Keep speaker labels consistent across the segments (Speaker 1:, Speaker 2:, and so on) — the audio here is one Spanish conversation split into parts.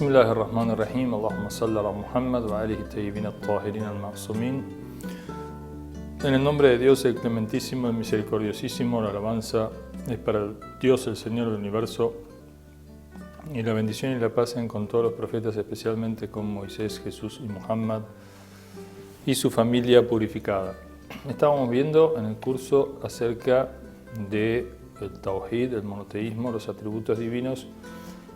Speaker 1: Bismillahirrahmanirrahim. Allahumma salli ala Muhammad wa alihi tayyibin at-tahirin al-ma'sumin. En el nombre de Dios, el clementísimo, el misericordiosísimo, la alabanza es para el Dios, el Señor del universo, y la bendición y la paz sean con todos los profetas, especialmente con Moisés, Jesús y Muhammad y su familia purificada. Estábamos viendo en el curso acerca del Tawhid, el monoteísmo, los atributos divinos.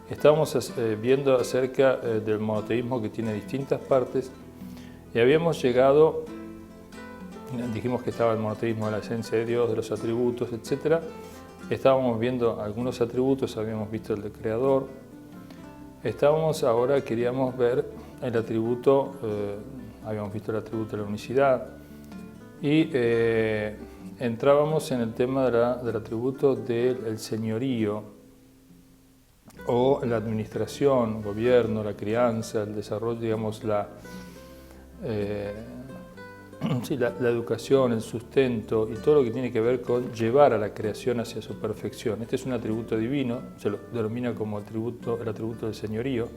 Speaker 1: Estábamos viendo acerca del monoteísmo, que tiene distintas partes, y habíamos llegado, dijimos que estaba el monoteísmo de la esencia de Dios, de los atributos, etc. Estábamos viendo algunos atributos, habíamos visto el de creador. Queríamos ver el atributo, habíamos visto el atributo de la unicidad, y entrábamos en el tema del atributo del señorío, o la administración, gobierno, la crianza, el desarrollo, digamos, la educación, el sustento y todo lo que tiene que ver con llevar a la creación hacia su perfección. Este es un atributo divino, se lo denomina como el atributo del señorío,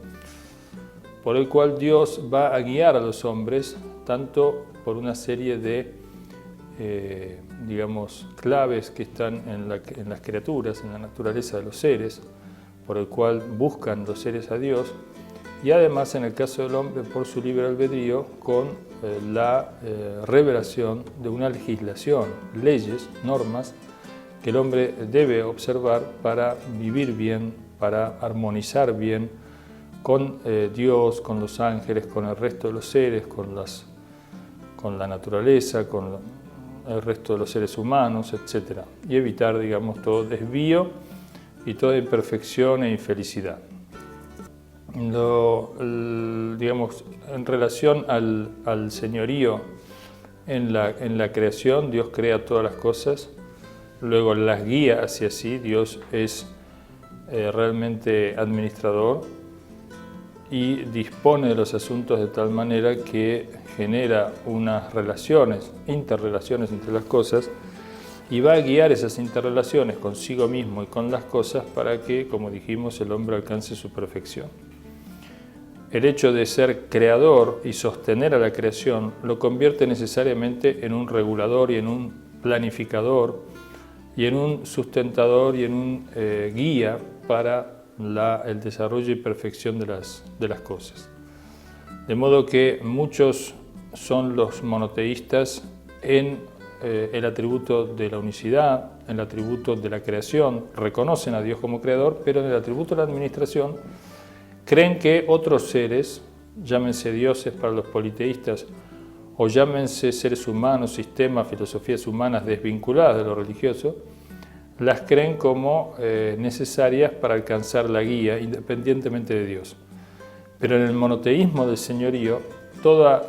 Speaker 1: por el cual Dios va a guiar a los hombres, tanto por una serie de claves que están en las criaturas, en la naturaleza de los seres, por el cual buscan los seres a Dios, y además, en el caso del hombre, por su libre albedrío, con la revelación de una legislación, leyes, normas, que el hombre debe observar para vivir bien, para armonizar bien con Dios, con los ángeles, con el resto de los seres, con la naturaleza, con el resto de los seres humanos, etc. Y evitar, digamos, todo desvío y toda imperfección e infelicidad. En relación al señorío en la creación, Dios crea todas las cosas, luego las guía hacia sí. Dios es realmente administrador y dispone de los asuntos de tal manera que genera unas interrelaciones entre las cosas, y va a guiar esas interrelaciones consigo mismo y con las cosas para que, como dijimos, el hombre alcance su perfección. El hecho de ser creador y sostener a la creación lo convierte necesariamente en un regulador y en un planificador y en un sustentador y en un guía para el desarrollo y perfección de las cosas. De modo que muchos son los monoteístas en el atributo de la unicidad, en el atributo de la creación, reconocen a Dios como creador, pero en el atributo de la administración creen que otros seres, llámense dioses para los politeístas, o llámense seres humanos, sistemas, filosofías humanas desvinculadas de lo religioso, las creen como necesarias para alcanzar la guía, independientemente de Dios. Pero en el monoteísmo del señorío, todo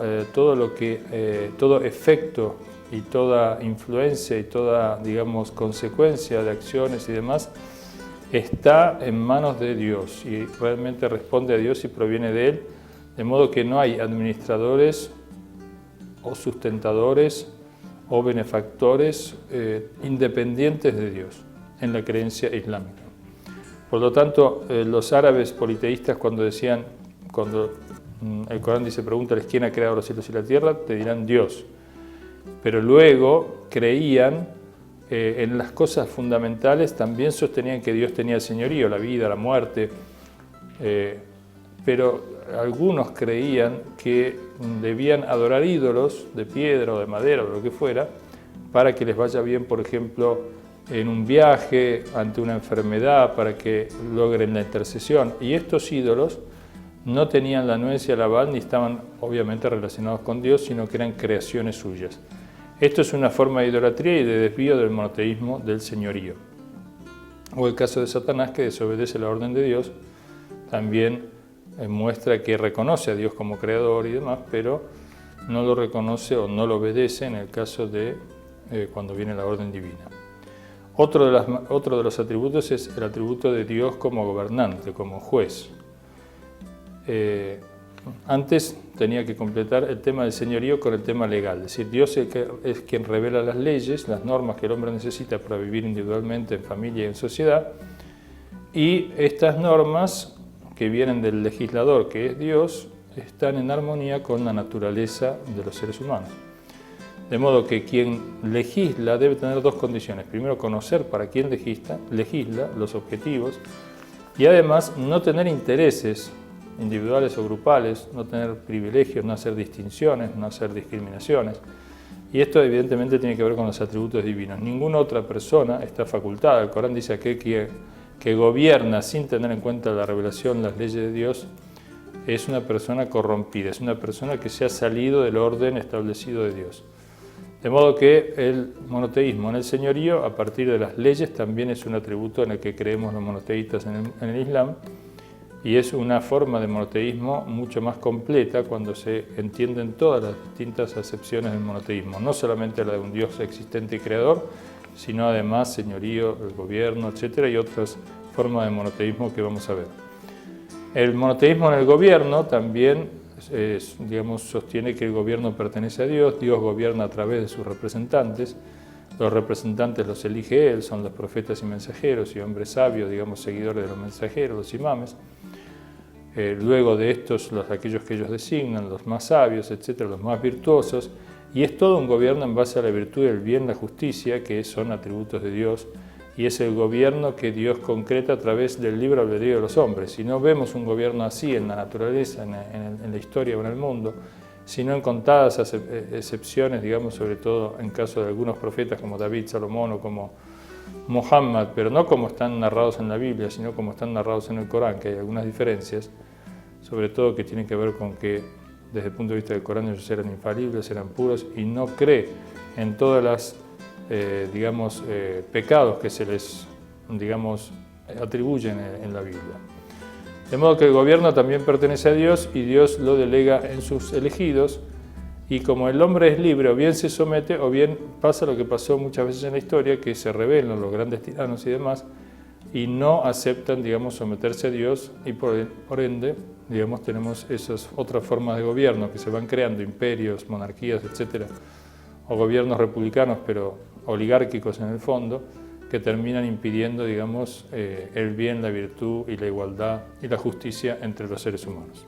Speaker 1: efecto y toda influencia y toda, digamos, consecuencia de acciones y demás está en manos de Dios y realmente responde a Dios y proviene de Él, de modo que no hay administradores o sustentadores o benefactores independientes de Dios en la creencia islámica. Por lo tanto, los árabes politeístas, cuando el Corán dice, pregúntales quién ha creado los cielos y la tierra, te dirán Dios. Pero luego creían en las cosas fundamentales, también sostenían que Dios tenía el señorío, la vida, la muerte, pero algunos creían que debían adorar ídolos de piedra o de madera o lo que fuera, para que les vaya bien, por ejemplo, en un viaje, ante una enfermedad, para que logren la intercesión. Y estos ídolos no tenían la anuencia, la aval, ni estaban obviamente relacionados con Dios, sino que eran creaciones suyas. Esto es una forma de idolatría y de desvío del monoteísmo del señorío. O el caso de Satanás, que desobedece la orden de Dios, también muestra que reconoce a Dios como creador y demás, pero no lo reconoce o no lo obedece en el caso de cuando viene la orden divina. Otro de los atributos es el atributo de Dios como gobernante, como juez. Antes tenía que completar el tema del señorío con el tema legal, es decir, Dios es quien revela las leyes, las normas que el hombre necesita para vivir individualmente, en familia y en sociedad, y estas normas que vienen del legislador, que es Dios, están en armonía con la naturaleza de los seres humanos. De modo que quien legisla debe tener dos condiciones. Primero, conocer para quién legisla los objetivos, y además no tener intereses individuales o grupales, no tener privilegios, no hacer distinciones, no hacer discriminaciones. Y esto evidentemente tiene que ver con los atributos divinos. Ninguna otra persona está facultada. El Corán dice aquel que gobierna sin tener en cuenta la revelación, las leyes de Dios, es una persona corrompida, es una persona que se ha salido del orden establecido de Dios. De modo que el monoteísmo en el señorío, a partir de las leyes, también es un atributo en el que creemos los monoteístas en el Islam, y es una forma de monoteísmo mucho más completa cuando se entienden todas las distintas acepciones del monoteísmo, no solamente la de un Dios existente y creador, sino además señorío, el gobierno, etc., y otras formas de monoteísmo que vamos a ver. El monoteísmo en el gobierno también sostiene que el gobierno pertenece a Dios, Dios gobierna a través de sus representantes, los representantes los elige Él, son los profetas y mensajeros y hombres sabios, seguidores de los mensajeros, los imames. Luego de estos, aquellos que ellos designan, los más sabios, etc., los más virtuosos, y es todo un gobierno en base a la virtud, el bien, la justicia, que son atributos de Dios, y es el gobierno que Dios concreta a través del libre albedrío de los hombres. Si no vemos un gobierno así en la naturaleza, en la historia o en el mundo, sino en contadas excepciones, sobre todo en caso de algunos profetas como David, Salomón o como Muhammad, pero no como están narrados en la Biblia, sino como están narrados en el Corán, que hay algunas diferencias, sobre todo que tienen que ver con que desde el punto de vista del Corán ellos eran infalibles, eran puros, y no cree en todas las pecados que se les atribuyen en la Biblia. De modo que el gobierno también pertenece a Dios y Dios lo delega en sus elegidos, y como el hombre es libre, o bien se somete o bien pasa lo que pasó muchas veces en la historia, que se rebelan los grandes tiranos y demás y no aceptan someterse a Dios, y por ende tenemos esas otras formas de gobierno que se van creando, imperios, monarquías, etc., o gobiernos republicanos pero oligárquicos en el fondo, que terminan impidiendo el bien, la virtud y la igualdad y la justicia entre los seres humanos.